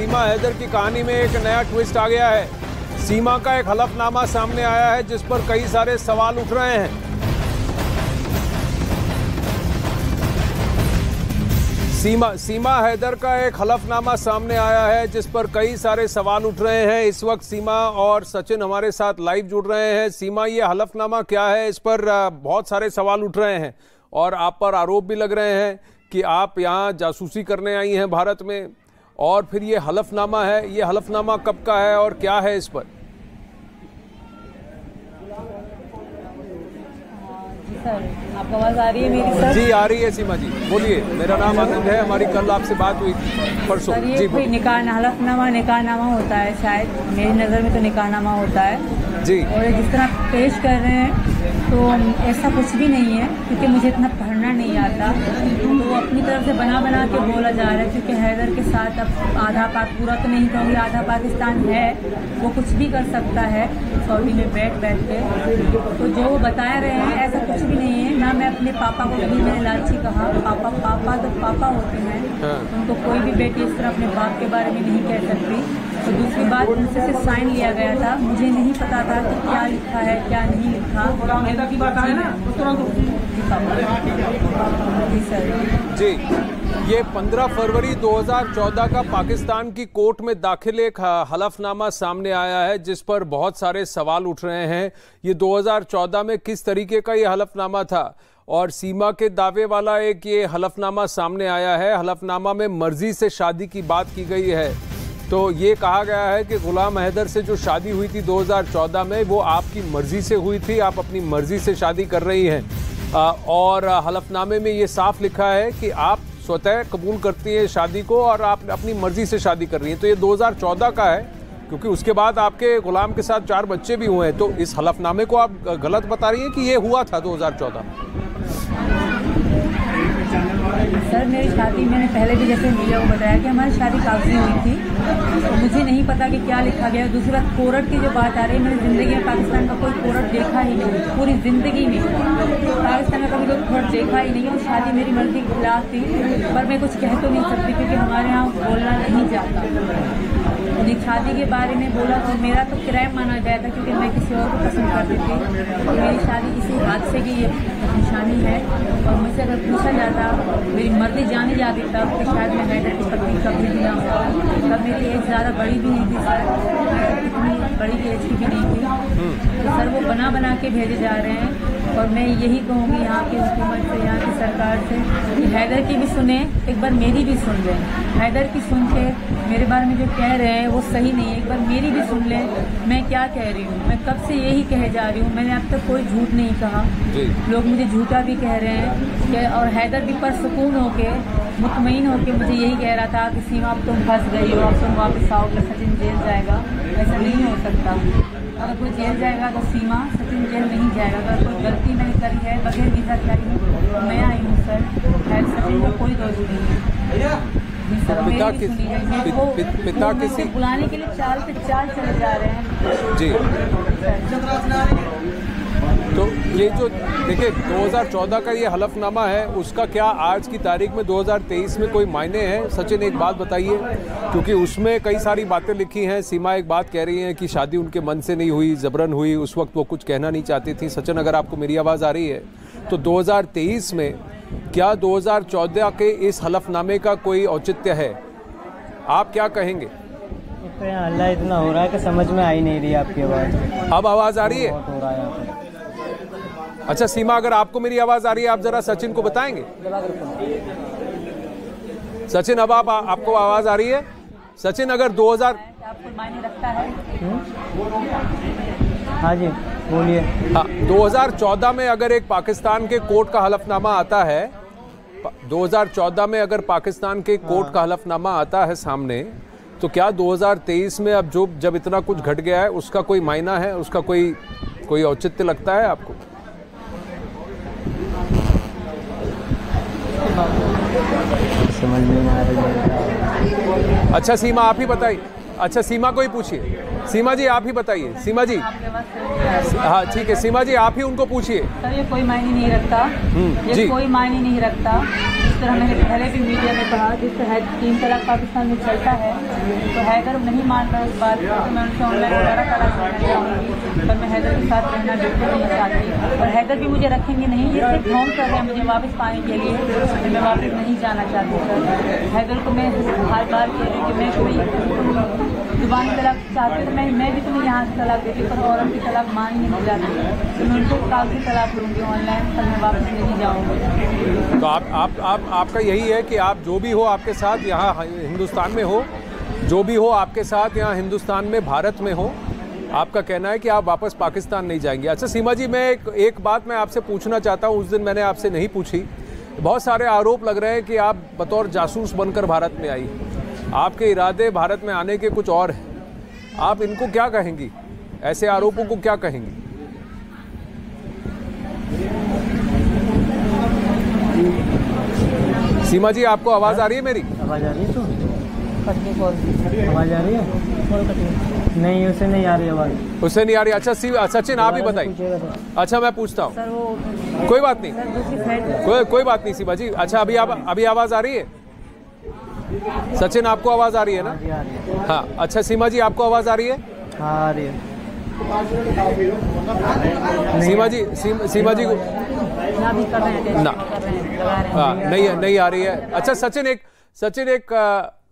सीमा हैदर की कहानी में एक नया ट्विस्ट आ गया है। सीमा का एक हलफनामा सामने आया है जिस पर कई सारे सवाल उठ रहे हैं। सीमा हैदर का एक हलफनामा सामने आया है जिस पर कई सारे सवाल उठ रहे हैं। इस वक्त सीमा और सचिन हमारे साथ लाइव जुड़ रहे हैं। सीमा, ये हलफनामा क्या है? इस पर बहुत सारे सवाल उठ रहे हैं और आप पर आरोप भी लग रहे हैं कि आप यहाँ जासूसी करने आई हैं भारत में, और फिर ये हलफनामा है। ये हलफनामा कब का है और क्या है इस पर? सर, आपको आवाज आ रही है मेरी सर? जी आ रही है सीमा जी, बोलिए। मेरा नाम आनंद है, हमारी कल आपसे बात हुई थी परसों। सर, ये कोई निकाहनामा होता है शायद, मेरी नज़र में तो निकाहनामा होता है जी। और जिस तरह पेश कर रहे हैं तो ऐसा कुछ भी नहीं है, क्योंकि मुझे इतना पढ़ना नहीं आता। तो अपनी तरफ से बना के बोला जा रहा है, क्योंकि हैदर के साथ अब आधा पाक, पूरा तो नहीं कहूँगी, आधा पाकिस्तान है, वो कुछ भी कर सकता है सऊदी में बैठ के। तो जो वो बता रहे हैं ऐसा कुछ भी नहीं है। ना मैं अपने पापा को कभी मैंने लालची कहा। पापा तो पापा होते हैं, उनको कोई भी बेटी इस तरह अपने बाप के बारे में नहीं कह सकती। और दूसरी बात, उनसे सिर्फ साइन लिया गया था, मुझे नहीं पता था कि क्या लिखा है क्या नहीं लिखा। की बात है ना, जी। ये 15 फरवरी 2014 का पाकिस्तान की कोर्ट में दाखिल एक हलफनामा सामने आया है जिस पर बहुत सारे सवाल उठ रहे हैं। ये 2014 में किस तरीके का ये हलफनामा था, और सीमा के दावे वाला एक ये हलफनामा सामने आया है। हलफनामा में मर्जी से शादी की बात की गई है। तो ये कहा गया है कि गुलाम हैदर से जो शादी हुई थी 2014 में, वो आपकी मर्जी से हुई थी, आप अपनी मर्जी से शादी कर रही हैं। और हलफनामे में ये साफ लिखा है कि आप स्वतः कबूल करती हैं शादी को और आप अपनी मर्जी से शादी कर रही हैं। तो ये 2014 का है, क्योंकि उसके बाद आपके गुलाम के साथ 4 बच्चे भी हुए हैं। तो इस हलफनामे को आप गलत बता रही हैं कि ये हुआ था 2014 में? सर, मेरी शादी, मैंने पहले भी जैसे मीडिया को बताया कि हमारी शादी कागजी हुई थी, तो मुझे नहीं पता कि क्या लिखा गया। दूसरी बात, कोर्ट की जो बात आ रही है, मैंने ज़िंदगी में पाकिस्तान का कोई कोर्ट देखा ही नहीं, पूरी ज़िंदगी में पाकिस्तान का कभी कोई कोर्ट देखा ही नहीं। और शादी मेरी मर्जी के खिलाफ थी, पर मैं कुछ कह तो नहीं सकती क्योंकि हमारे यहाँ बोलना नहीं जाता। शादी के बारे में बोला तो मेरा तो क्राइम माना गया था, क्योंकि मैं किसी और को पसंद करती थी। और मेरी शादी इसी हादसे की ये निशानी है। और मुझसे अगर पूछा जाता, मेरी मर्जी जानी जाती तब, तो शायद मैं हैदर की पत्नी कभी भी ना होता। तब मेरी एज ज़्यादा बड़ी भी नहीं थी सर, इतनी बड़ी एज की भी नहीं थी। तो सर, वो बना के भेजे जा रहे हैं। और मैं यही कहूँगी यहाँ की हुकूमत से, यहाँ की सरकार से, कि हैदर की भी सुने, एक बार मेरी भी सुन लें। हैदर की सुन के मेरे बारे में जो कह रहे हैं वो सही नहीं है, एक बार मेरी भी सुन लें। मैं क्या कह रही हूँ, मैं कब से यही कहे जा रही हूँ, मैंने अब तक कोई झूठ नहीं कहा। लोग मुझे झूठा भी कह रहे हैं और हैदर भी परसुकून होके, मुतमईन होके मुझे यही कह रहा था कि सीमा अब तुम फंस गई हो, अब तुम वापस आओगे, सचिन जेल जाएगा। ऐसा नहीं हो सकता। अगर कोई जेल जाएगा तो सीमा, सचिन जेल नहीं जाएगा। अगर कोई गलती मैंने करी है, बगैर वीज़ा के आई हूँ, मैं आई हूँ सर, सचिन का कोई दोष नहीं है। पिता किसी बुलाने के लिए चाल चले जा रहे हैं जी। तो ये जो देखिए 2014 का ये हलफनामा है, उसका क्या आज की तारीख में 2023 में कोई मायने हैं? सचिन, एक बात बताइए, क्योंकि उसमें कई सारी बातें लिखी हैं। सीमा एक बात कह रही हैं कि शादी उनके मन से नहीं हुई, जबरन हुई, उस वक्त वो कुछ कहना नहीं चाहती थी। सचिन, अगर आपको मेरी आवाज़ आ रही है तो 2023 में क्या 2014 के इस हलफनामे का कोई औचित्य है? आप क्या कहेंगे? हल्ला इतना हो रहा है कि समझ में आ ही नहीं रही आपकी आवाज़। अब आवाज़ आ रही है? बहुत हो रहा है यहाँ पे। अच्छा सीमा, अगर आपको मेरी आवाज़ आ रही है, आप ज़रा सचिन को बताएंगे। सचिन, अब आपको आवाज़ आ रही है? सचिन, अगर 2000 आपको मायने रखता है? हाँ जी, बोलिए। हाँ, 2014 में अगर एक पाकिस्तान के कोर्ट का हलफनामा आता है, 2014 में अगर पाकिस्तान के कोर्ट का हलफनामा आता है सामने, तो क्या 2023 में अब जब इतना कुछ घट गया है उसका कोई मायना है, उसका कोई औचित्य लगता है आपको? समझ नहीं आ रही है। अच्छा सीमा, आप ही बताइए, अच्छा सीमा को ही पूछिए। सीमा जी आप ही बताइए। सीमा जी हाँ ठीक है, सीमा जी आप ही उनको पूछिए। सर ये कोई मायने नहीं रखता, ये कोई मायने नहीं रखता। जिस तरह मैंने पहले भी मीडिया में कहा, जिस तरह 3 तलाक पाकिस्तान में चलता है, तो हैदर नहीं मान रहा इस बात को, तो मैं उनसे ऑनलाइन वगैरह करा करना चाहूँगी, पर मैं हैदर के साथ रहना बिल्कुल नहीं चाहती, और हैदर भी मुझे रखेंगे नहीं। ये सिर्फ ढोंग कर रहे हैं मुझे वापस पाने के लिए, मैं वापस नहीं जाना चाहती सर। हैदर को मैं हर बार कह रही हूँ कि मैं कोई जुबानी तलाक चाहती हूँ, तो मैं भी तुम्हें यहाँ से तलाक देती, पर औरत की तलाक मान ही नहीं जाती, तो मैं उनको कागजी तलाक लूँगी ऑनलाइन, पर मैं वापस नहीं जाऊँगी। तो आपका यही है कि आप जो भी हो आपके साथ यहाँ हिंदुस्तान में हो, जो भी हो आपके साथ यहाँ हिंदुस्तान में, भारत में हो, आपका कहना है कि आप वापस पाकिस्तान नहीं जाएंगे। अच्छा सीमा जी, मैं एक बात मैं आपसे पूछना चाहता हूँ, उस दिन मैंने आपसे नहीं पूछी। बहुत सारे आरोप लग रहे हैं कि आप बतौर जासूस बनकर भारत में आई, आपके इरादे भारत में आने के कुछ और हैं, आप इनको क्या कहेंगी? ऐसे आरोपों को क्या कहेंगी? सीमा जी आपको आवाज आ रही है मेरी? आवाज आ रही है? तो आवाज आ रही है? नहीं, उसे नहीं आ रही आवाज। उससे नहीं आ रही? अच्छा सचिन आप ही बताइए। अच्छा मैं पूछता हूँ, कोई बात नहीं, कोई बात नहीं सीमा जी। अच्छा अभी आवाज आ रही है? सचिन आपको आवाज आ रही है ना? हाँ अच्छा सीमा जी आपको आवाज आ रही है? हाँ आ रही है। सीमा जी को ना नहीं आ रही है। अच्छा सचिन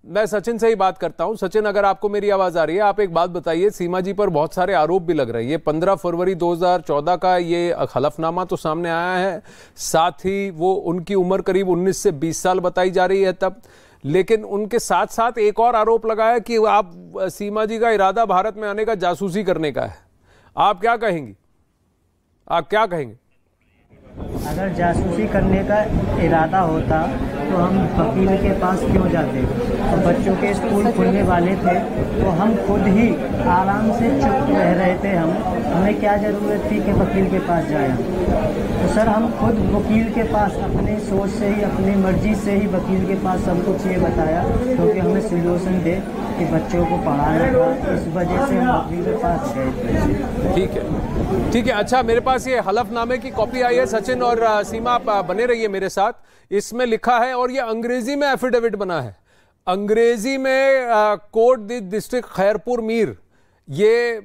मैं सचिन से ही बात करता हूं। सचिन अगर आपको मेरी आवाज आ रही है, आप एक बात बताइए, सीमा जी पर बहुत सारे आरोप भी लग रहे हैं। ये 15 फरवरी 2014 का ये हलफनामा तो सामने आया है, साथ ही वो उनकी उम्र करीब 19 से 20 साल बताई जा रही है तब, लेकिन उनके साथ साथ एक और आरोप लगाया कि आप सीमा जी का इरादा भारत में आने का जासूसी करने का है। आप क्या कहेंगी? अगर जासूसी करने का इरादा होता तो हम वकील के पास क्यों जाते? तो बच्चों के स्कूल खुलने वाले थे तो हम खुद ही आराम से चुप रह रहे थे। हमें क्या ज़रूरत थी कि वकील के पास जाए? तो सर हम खुद वकील के पास अपने सोच से ही, अपनी मर्जी से ही वकील के पास सब कुछ ये बताया, क्योंकि हमें सोल्यूशन दे कि बच्चों को पढ़ाना था, इस वजह से हम वकील के पास गए। ठीक है। अच्छा मेरे पास ये हलफनामे की कॉपी आई है। सचिन और सीमा आप बने रहिए मेरे साथ। इसमें लिखा है, और ये अंग्रेजी में एफिडेविट बना है, अंग्रेजी में कोर्ट डिस्ट्रिक्ट खैरपुर मीर ये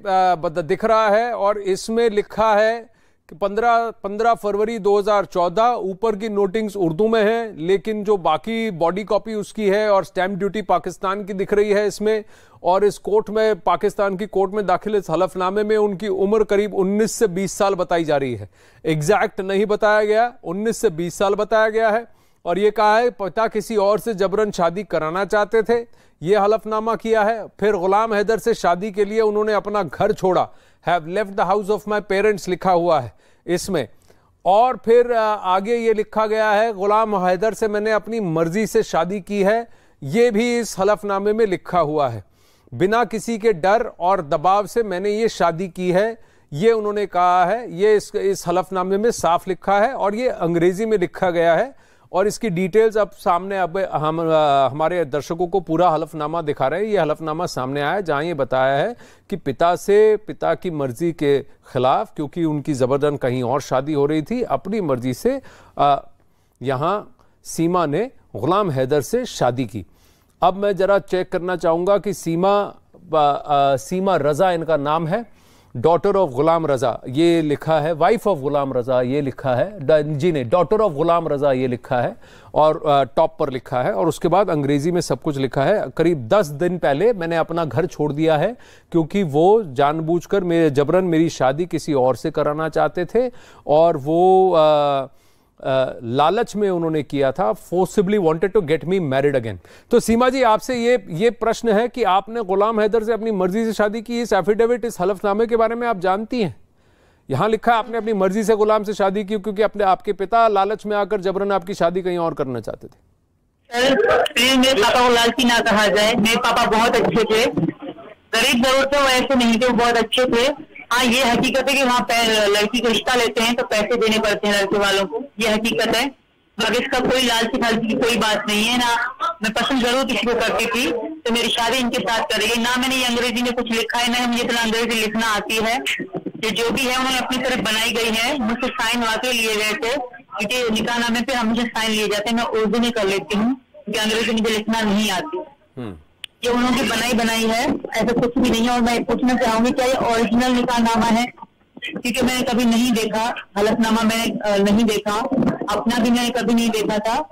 दिख रहा है, और इसमें लिखा है कि 15 फरवरी 2014। ऊपर की नोटिंग्स उर्दू में है, लेकिन जो बाकी बॉडी कॉपी उसकी है और स्टैंप ड्यूटी पाकिस्तान की दिख रही है इसमें। और इस कोर्ट में, पाकिस्तान की कोर्ट में दाखिल इस हलफनामे में उनकी उम्र करीब 19 से 20 साल बताई जा रही है। एग्जैक्ट नहीं बताया गया, 19 से 20 साल बताया गया है। और ये कहा है पिता किसी और से जबरन शादी कराना चाहते थे, ये हलफनामा किया है। फिर गुलाम हैदर से शादी के लिए उन्होंने अपना घर छोड़ा, have left the house of my parents लिखा हुआ है इसमें। और फिर आगे ये लिखा गया है, गुलाम हैदर से मैंने अपनी मर्जी से शादी की है, ये भी इस हलफनामे में लिखा हुआ है। बिना किसी के डर और दबाव से मैंने ये शादी की है, ये उन्होंने कहा है। ये इस हलफनामे में साफ लिखा है, और ये अंग्रेजी में लिखा गया है। और इसकी डिटेल्स अब सामने, अब हम हमारे दर्शकों को पूरा हलफनामा दिखा रहे हैं। ये हलफनामा सामने आया है जहां ये बताया है कि पिता की मर्जी के खिलाफ, क्योंकि उनकी जबरदस्ती कहीं और शादी हो रही थी, अपनी मर्जी से यहां सीमा ने गुलाम हैदर से शादी की। अब मैं जरा चेक करना चाहूंगा कि सीमा रजा इनका नाम है, डॉटर ऑफ गुलाम रजा ये लिखा है, वाइफ ऑफ गुलाम रजा ये लिखा है, जी नहीं, डॉटर ऑफ गुलाम रजा ये लिखा है, और टॉप पर लिखा है। और उसके बाद अंग्रेजी में सब कुछ लिखा है। करीब 10 दिन पहले मैंने अपना घर छोड़ दिया है, क्योंकि वो जानबूझकर जबरन मेरी शादी किसी और से कराना चाहते थे, और वो लालच में उन्होंने किया था, forcibly wanted to get me married again. तो सीमा जी आपसे ये प्रश्न है कि आपने गुलाम हैदर से अपनी मर्जी से शादी की, इस एफिडेविट, इस हलफनामे के बारे में आप जानती हैं? यहां लिखा है आपने अपनी मर्जी से गुलाम से शादी की, क्योंकि आपके पिता लालच में आकर जबरन आपकी शादी कहीं और करना चाहते थे। सर मेरे पापा को लालची ना कहा जाए, मेरे पापा बहुत अच्छे थे, गरीब जरूर थे, वैसे नहीं थे, वो बहुत अच्छे थे। हाँ ये हकीकत है कि वहाँ लड़की को रिश्ता लेते हैं तो पैसे देने पड़ते हैं लड़के वालों को, ये हकीकत है। मगर इसका कोई लालची फालची की कोई बात नहीं है ना, मैं पसंद जरूर किसी को करती थी, तो मेरी शादी इनके साथ करेगी। ना मैंने ये अंग्रेजी में कुछ लिखा है, ना मुझे इतना अंग्रेजी लिखना आती है। ये जो भी है उन्होंने अपनी तरफ बनाई गई है। मुझसे साइन वाकई लिए गए थे, क्योंकि निकाहनामे पे हमेशा साइन लिए जाते हैं। मैं उर्दू में कर लेती हूँ क्योंकि अंग्रेजी मुझे लिखना नहीं आती। ये उन्होंने बनाई है, ऐसा कुछ भी नहीं है। और मैं पूछना चाहूंगी क्या ये ओरिजिनल निकाहनामा है? क्योंकि मैंने कभी नहीं देखा, हलफनामा मैंने नहीं देखा, अपना भी मैंने कभी नहीं देखा था।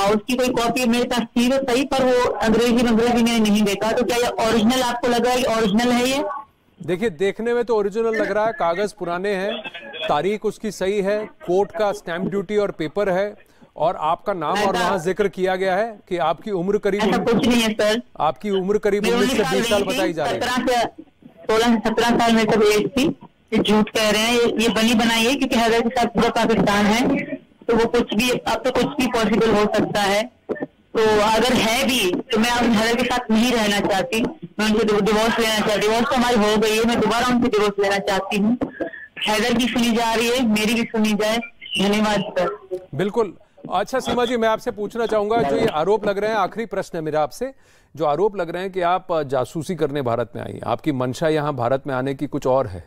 उसकी कोई कॉपी मेरे पास थी तो सही, पर वो अंग्रेजी मैंने नहीं देखा। तो क्या ये ओरिजिनल आपको लग रहा है? ओरिजिनल है ये? देखिए, देखने में तो ओरिजिनल लग रहा है, कागज पुराने हैं, तारीख उसकी सही है, कोर्ट का स्टैंप ड्यूटी और पेपर है, और आपका नाम और वहाँ जिक्र किया गया है कि आपकी उम्र करीब, ऐसा कुछ नहीं है सर। आपकी उम्र करीब 19 से 20 साल बताई जा रही है। 16 से 17 साल में सब एज थी। ये झूठ कह रहे हैं, ये बनी बनाई है, क्योंकि हैदर के साथ पूरा पाकिस्तान है, तो वो कुछ भी, अब तो कुछ भी पॉसिबल हो सकता है। तो अगर है भी तो मैं अब हैदर के साथ नहीं रहना चाहती, मैं उनसे डिवोर्स लेना चाहती। डिवोर्स तो हमारी हो गई है, मैं दोबारा उनसे डिवोर्स लेना चाहती हूँ। हैदर की सुनी जा रही है, मेरी भी सुनी जाए। धन्यवाद सर। बिल्कुल। अच्छा सीमा जी, मैं आपसे पूछना चाहूंगा, जो ये आरोप लग रहे हैं, आखिरी प्रश्न है मेरा आपसे, जो आरोप लग रहे हैं कि आप जासूसी करने भारत में आई, आपकी मंशा यहाँ भारत में आने की कुछ और है,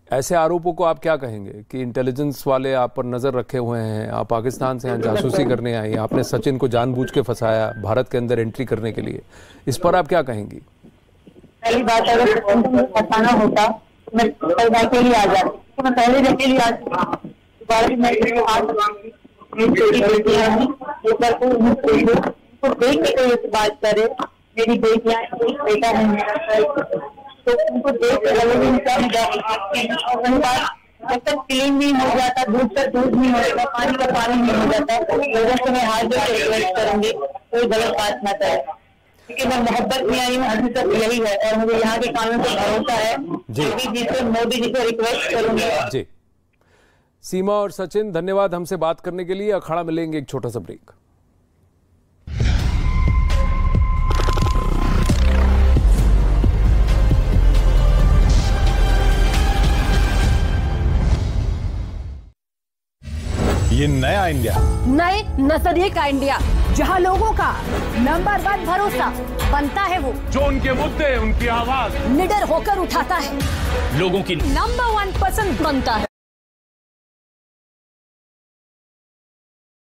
ऐसे आरोपों को आप क्या कहेंगे कि इंटेलिजेंस वाले आप पर नजर रखे हुए हैं, आप पाकिस्तान से यहाँ जासूसी करने आई, आपने सचिन को जानबूझ के फंसाया भारत के अंदर एंट्री करने के लिए, इस पर आप क्या कहेंगी? पहली बात, अगर सचिन को मुझे फंसाना होता तो मैं अकेली आ जाती, तो मैं पहले अकेली आ जाती। मेरी छोटी बेटियां हैं, एक बार उनको देख के कोई बात करे, मेरी बेटियां, एक बेटा है मेरा, तो उनको देख के लगेगी क्या मैं जा सकती हूँ। और वही बात, जब तक क्लीन नहीं हो जाता, दूध का दूध नहीं होगा, पानी का पानी नहीं हो जाता, लोगों से मैं हाथ जोड़ के रिक्वेस्ट करूंगी कोई गलत बात ना करे, क्योंकि मैं मोहब्बत में आई हूँ, अभी तक यही है, और मुझे यहाँ के कानून पर भरोसा है। मोदी जी से रिक्वेस्ट करूंगी। जी, सीमा और सचिन, धन्यवाद हमसे बात करने के लिए। अखाड़ा मिलेंगे एक छोटा सा ब्रेक। ये नया इंडिया, नए नजरिए का इंडिया, जहां लोगों का नंबर 1 भरोसा बनता है वो जो उनके मुद्दे, उनकी आवाज निडर होकर उठाता है, लोगों की नंबर 1 पसंद बनता है।